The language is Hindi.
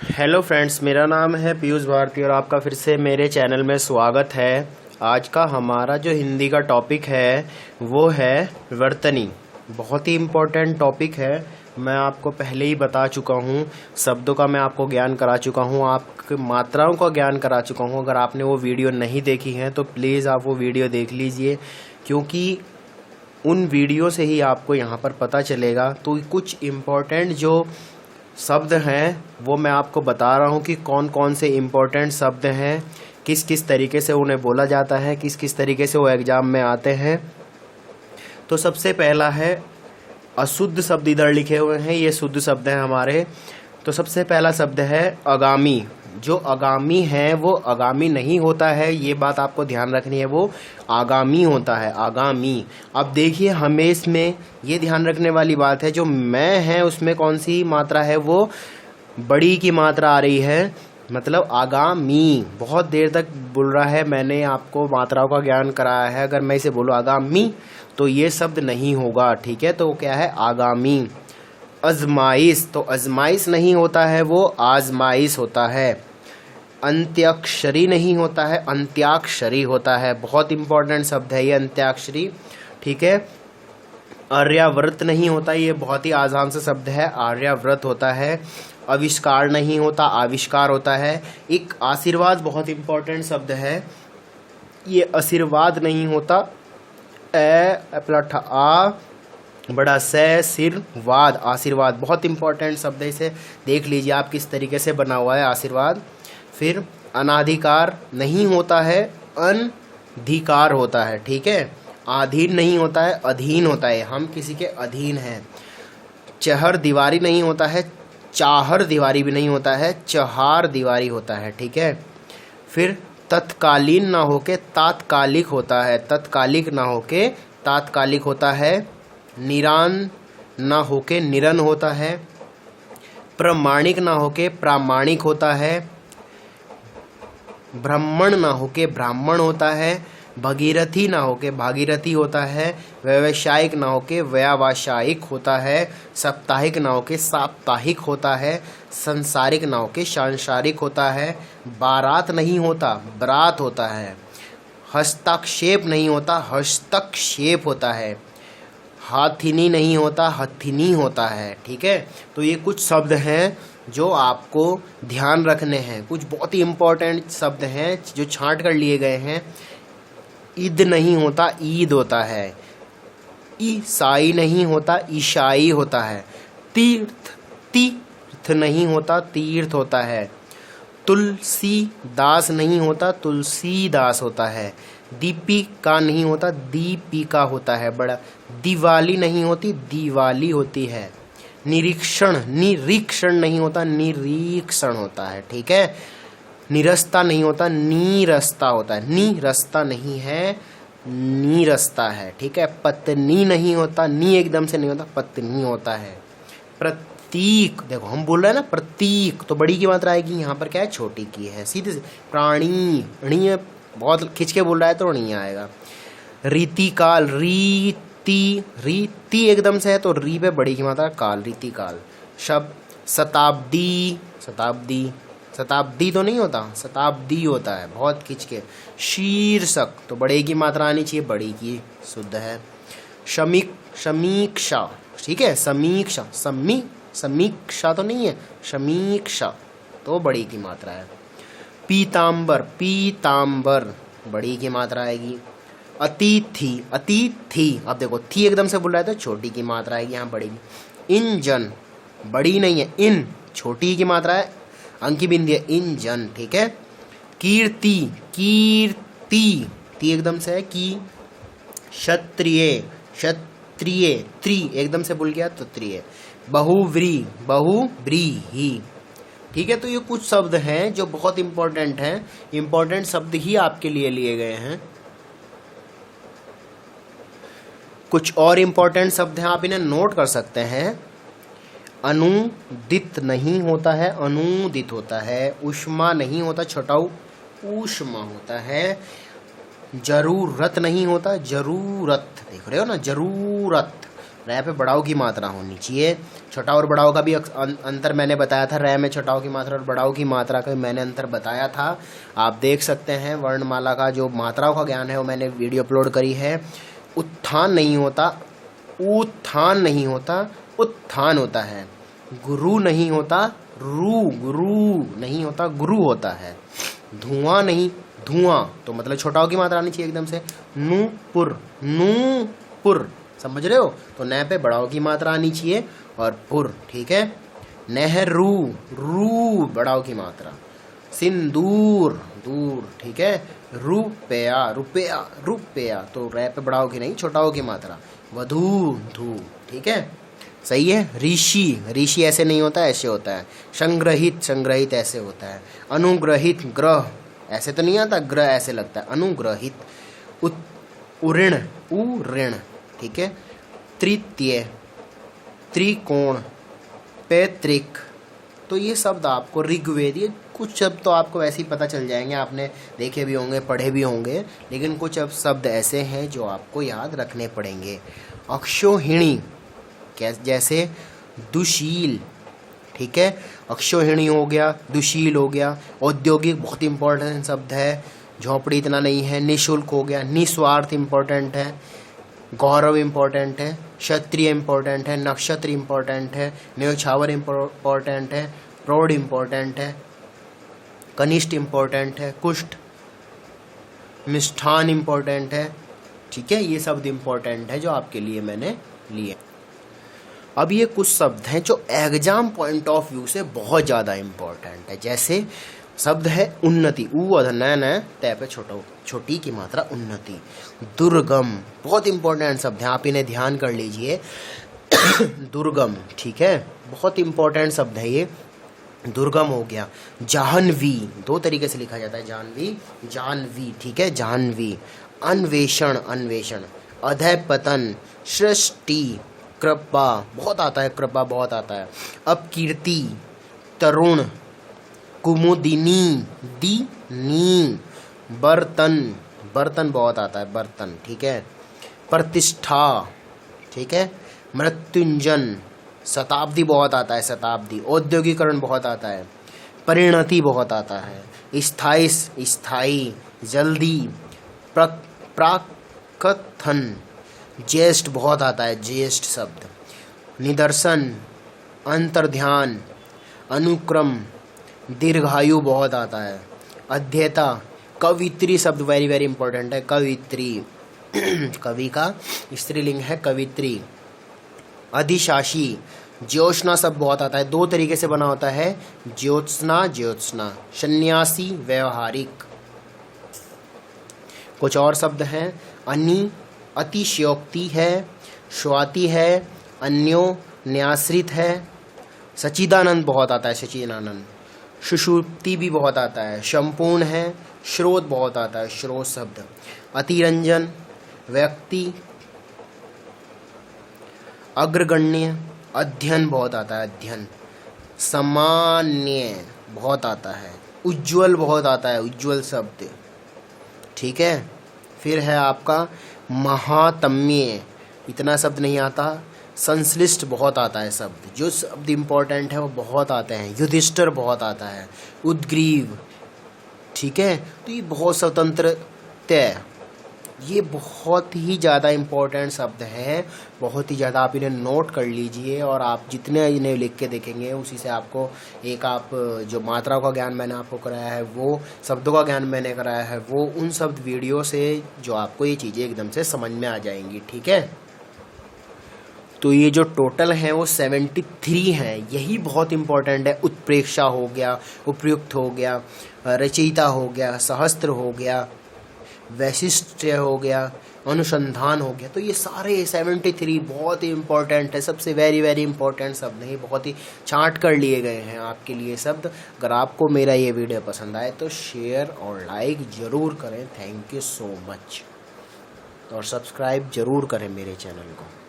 हेलो फ्रेंड्स, मेरा नाम है पीयूष भारती और आपका फिर से मेरे चैनल में स्वागत है। आज का हमारा जो हिंदी का टॉपिक है वो है वर्तनी। बहुत ही इम्पोर्टेंट टॉपिक है। मैं आपको पहले ही बता चुका हूँ, शब्दों का मैं आपको ज्ञान करा चुका हूँ, आपकी मात्राओं का ज्ञान करा चुका हूँ। अगर आपने वो वीडियो नहीं देखी है तो प्लीज़ आप वो वीडियो देख लीजिए, क्योंकि उन वीडियो से ही आपको यहाँ पर पता चलेगा। तो कुछ इम्पोर्टेंट जो शब्द हैं वो मैं आपको बता रहा हूँ कि कौन कौन से इम्पोर्टेंट शब्द हैं, किस किस तरीके से उन्हें बोला जाता है, किस किस तरीके से वो एग्ज़ाम में आते हैं। तो सबसे पहला है अशुद्ध शब्द, इधर लिखे हुए हैं, ये शुद्ध शब्द हैं हमारे। तो सबसे पहला शब्द है आगामी। जो आगामी है वो आगामी नहीं होता है, ये बात आपको ध्यान रखनी है, वो आगामी होता है, आगामी। अब देखिए, हमें इसमें ये ध्यान रखने वाली बात है, जो मैं है उसमें कौन सी मात्रा है, वो बड़ी की मात्रा आ रही है, मतलब आगामी। बहुत देर तक बोल रहा है, मैंने आपको मात्राओं का ज्ञान कराया है। अगर मैं इसे बोलूँ आगामी तो ये शब्द नहीं होगा, ठीक है। तो क्या है, आगामी। अजमाइश, तो अजमाइश नहीं होता है, वो आजमाइश होता है। अंत्याक्षरी नहीं होता है, अंत्याक्षरी होता है। बहुत इंपॉर्टेंट शब्द है ये अंत्याक्षरी, ठीक है। आर्यावर्त नहीं होता, ये बहुत ही आसान सा शब्द है, आर्यावर्त होता है। आविष्कार नहीं होता, आविष्कार होता है। एक आशीर्वाद बहुत इंपॉर्टेंट शब्द है, ये आशीर्वाद नहीं होता। आ बड़ा से सिर वाद, आशीर्वाद बहुत इंपॉर्टेंट शब्द है, इसे देख लीजिए आप किस तरीके से बना हुआ है आशीर्वाद। फिर अनाधिकार नहीं होता है, अनधिकार होता है, ठीक है। अधीन नहीं होता है, अधीन होता है, हम किसी के अधीन हैं। चहर दीवारी नहीं होता है, चाहर दीवारी भी नहीं होता है, चहार दीवारी होता है, ठीक है। फिर तत्कालीन ना होके तात्कालिक होता है, तत्कालिक ना होके तात्कालिक होता है। निरान ना होके निरन होता है। प्रमाणिक ना होके प्रामाणिक होता है। ब्राह्मण ना होके ब्राह्मण होता है। भगीरथी ना होके भागीरथी होता है। व्यावसायिक ना होके व्यावसायिक होता है। साप्ताहिक ना होके साप्ताहिक होता है। संसारिक ना होके सांसारिक होता है। बारात नहीं होता, बरात होता है। हस्तक्षेप नहीं होता, हस्तक्षेप होता है। हाथिनी नहीं होता, हथिनी होता है, ठीक है। तो ये कुछ शब्द हैं जो आपको ध्यान रखने हैं, कुछ बहुत ही इम्पोर्टेंट शब्द हैं जो छांट कर लिए गए हैं। ईद नहीं होता, ईद होता है। ईसाई नहीं होता, ईसाई होता है। तीर्थ नहीं होता, तीर्थ होता है। तुलसी दास नहीं होता, तुलसी दास होता है। दीपिका नहीं होता, दीपिका होता है, बड़ा। दिवाली नहीं होती, दिवाली होती है। निरीक्षण, निरीक्षण नहीं होता, निरीक्षण होता है, ठीक है। निरस्ता नहीं होता, नीरस्ता होता है। नीरस्ता नहीं है, नीरस्ता है, ठीक है। पत्नी नहीं होता, नी एकदम से नहीं होता, पत्नी होता है। प्रतीक, देखो हम बोल रहे हैं ना प्रतीक, तो बड़ी की मात्रा आएगी, यहाँ पर क्या है, छोटी की है, सीधे से। प्राणी, णी बहुत खिंच के बोल रहा है तो नहीं आएगा। रीतिकाल, रीति एकदम से है तो री पे बड़ी की मात्रा, काल, रीतिकाल। शब्द शताब्दी, शताब्दी, शताब्दी तो नहीं होता, शताब्दी होता है, बहुत खिंच के। शीर्षक, तो बड़े की मात्रा आनी चाहिए, बड़ी की शुद्ध है। समीक्षा, ठीक है, समीक्षा, समीक्षा तो नहीं है, समीक्षा तो बड़ी की मात्रा है। पीतांबर, पीतांबर बड़ी की मात्रा आएगी। अतिथि, अतिथि, अब देखो थी एकदम से बोल रहा है तो छोटी की मात्रा आएगी, यहाँ बड़ी। इंजन, बड़ी नहीं है, इन छोटी की मात्रा है, अंक की बिंदी है, इंजन, ठीक है। कीर्ति, कीर्ति, ती एकदम से है, की। क्षत्रिय, क्षत्रिय, त्रि एकदम से भूल गया तो त्रिय। बहुव्री, बहुव्रीहि, ठीक है। तो ये कुछ शब्द हैं जो बहुत इंपॉर्टेंट हैं, इंपॉर्टेंट शब्द ही आपके लिए लिए गए हैं। कुछ और इंपॉर्टेंट शब्द हैं, आप इन्हें नोट कर सकते हैं। अनुदित नहीं होता है, अनुदित होता है। उष्मा नहीं होता, छोटाऊ ऊष्मा होता है। जरूरत नहीं होता, जरूरत, देख रहे हो ना, जरूरत। रै पे बड़ाऊ की मात्रा होनी चाहिए। छोटाऊ और बड़ाऊ का भी अंतर मैंने बताया था, रै में छोटाऊ की मात्रा और बड़ाऊ की मात्रा का मैंने अंतर बताया था। आप देख सकते हैं वर्णमाला का जो मात्राओं का ज्ञान है वो मैंने वीडियो अपलोड करी है। उत्थान नहीं होता, उत्थान नहीं होता, उत्थान होता है। गुरु नहीं होता, गुरु नहीं होता, गुरु होता है। धुआं नहीं, धुआं, तो मतलब छोटाऊ की मात्रा आनी चाहिए एकदम से। नूपुर, नूपुर, समझ रहे हो? तो न पे बड़ाऊ की मात्रा आनी चाहिए और पुर, ठीक है। नेहरू, रू बड़ाऊ की मात्रा। सिंदूर, दूर, ठीक है। रुपया, रुपया, रुपया, तो रै पे बड़ाऊ की नहीं, छोटाऊ की मात्रा। वधू, धू, ठीक है, सही है। ऋषि, ऋषि ऐसे नहीं होता, ऐसे होता है। संग्रहित, संग्रहित ऐसे होता है। अनुग्रहित, ग्रह ऐसे तो नहीं आता, ग्रह ऐसे लगता है। अनुग्रहित। उऋण, उऋण, ठीक है। तृतीय, त्रिकोण, पैतृक, तो ये शब्द आपको ऋग्वेद, ये कुछ शब्द तो आपको वैसे ही पता चल जाएंगे, आपने देखे भी होंगे, पढ़े भी होंगे, लेकिन कुछ अब शब्द ऐसे हैं जो आपको याद रखने पड़ेंगे। अक्षोहिणी, जैसे दुशील, ठीक है, अक्षोहिणी हो गया, दुशील हो गया। औद्योगिक बहुत इंपॉर्टेंट शब्द है, झोपड़ी इतना नहीं है। निःशुल्क हो गया, निस्वार्थ इंपॉर्टेंट है। गौरव इंपॉर्टेंट है, क्षत्रिय इंपॉर्टेंट है, नक्षत्र इंपॉर्टेंट है, न्योछावर इंपॉर्टेंट है, प्रौढ़ इंपॉर्टेंट है, कनिष्ठ इंपॉर्टेंट है, कुष्ठ, मिष्ठान इंपॉर्टेंट है, ठीक है। ये शब्द इंपॉर्टेंट है जो आपके लिए मैंने लिए। अब ये कुछ शब्द हैं जो एग्जाम पॉइंट ऑफ व्यू से बहुत ज़्यादा इंपॉर्टेंट है। जैसे शब्द है उन्नति, ऊ अधनैन है, तय पे छोटी की मात्रा, उन्नति। दुर्गम, बहुत इंपॉर्टेंट शब्द है, आप इन्हें ध्यान कर लीजिए। दुर्गम, ठीक है, बहुत इंपॉर्टेंट शब्द है ये, दुर्गम हो गया। जाह्नवी, दो तरीके से लिखा जाता है, जाह्नवी, जाह्नवी, ठीक है, जाह्नवी। अन्वेषण, अन्वेषण। अधःपतन, सृष्टि, कृपा, बहुत आता है, कृपा बहुत आता है। अपकीर्ति, तरुण, कुमुदिनी, दीनी। बर्तन, बर्तन बहुत आता है, बर्तन, ठीक है। प्रतिष्ठा, ठीक है। मृत्युंजन, शताब्दी बहुत आता है, शताब्दी। औद्योगिकरण बहुत आता है। परिणति बहुत आता है। स्थायी, स्थायी, जल्दी। प्राकथन, ज्येष्ठ बहुत आता है, ज्येष्ठ शब्द। निदर्शन, अंतर्ध्यान, अनुक्रम, दीर्घायु बहुत आता है। अध्येता, कवित्री शब्द वेरी वेरी इंपॉर्टेंट है, कवित्री। कवि का स्त्रीलिंग है कवित्री। अधिशासी, ज्योत्सना शब्द बहुत आता है, दो तरीके से बना होता है, ज्योत्सना, ज्योत्सना। सन्यासी, व्यवहारिक। कुछ और शब्द हैं, अनि, अतिशयोक्ति है, स्वाति है, अन्यो, न्याश्रित है। सच्चिदानंद बहुत आता है, सच्चिदानंद। सुषुप्ति भी बहुत आता है, संपूर्ण है। स्रोत बहुत आता है, स्रोत शब्द। अतिरंजन, व्यक्ति। अग्रगण्य, अध्ययन बहुत आता है, अध्ययन। सामान्य बहुत आता है। उज्ज्वल बहुत आता है, उज्ज्वल शब्द, ठीक है। फिर है आपका महात्म्य, इतना शब्द नहीं आता। संश्लिष्ट बहुत आता है शब्द, जो शब्द इम्पोर्टेंट है वो बहुत आते हैं। युधिष्ठिर बहुत आता है। उद्ग्रीव, ठीक है। तो ये बहुत स्वतंत्र, तय, ये बहुत ही ज़्यादा इम्पोर्टेंट शब्द हैं, बहुत ही ज़्यादा। आप इन्हें नोट कर लीजिए और आप जितने इन्हें लिख के देखेंगे उसी से आपको एक, आप जो मात्राओं का ज्ञान मैंने आपको कराया है वो, शब्दों का ज्ञान मैंने कराया है वो, उन शब्द वीडियो से जो आपको ये चीज़ें एकदम से समझ में आ जाएंगी, ठीक है। तो ये जो टोटल है वो 73 हैं, यही बहुत इंपॉर्टेंट है। उत्प्रेक्षा हो गया, उपयुक्त हो गया, रचयिता हो गया, सहस्त्र हो गया, वैशिष्ट्य हो गया, अनुसंधान हो गया। तो ये सारे 73 बहुत ही इंपॉर्टेंट है, सबसे वेरी वेरी इंपॉर्टेंट शब्द हैं, बहुत ही छांट कर लिए गए हैं आपके लिए शब्द। अगर आपको मेरा ये वीडियो पसंद आए तो शेयर और लाइक ज़रूर करें, थैंक यू सो मच। और सब्सक्राइब ज़रूर करें मेरे चैनल को।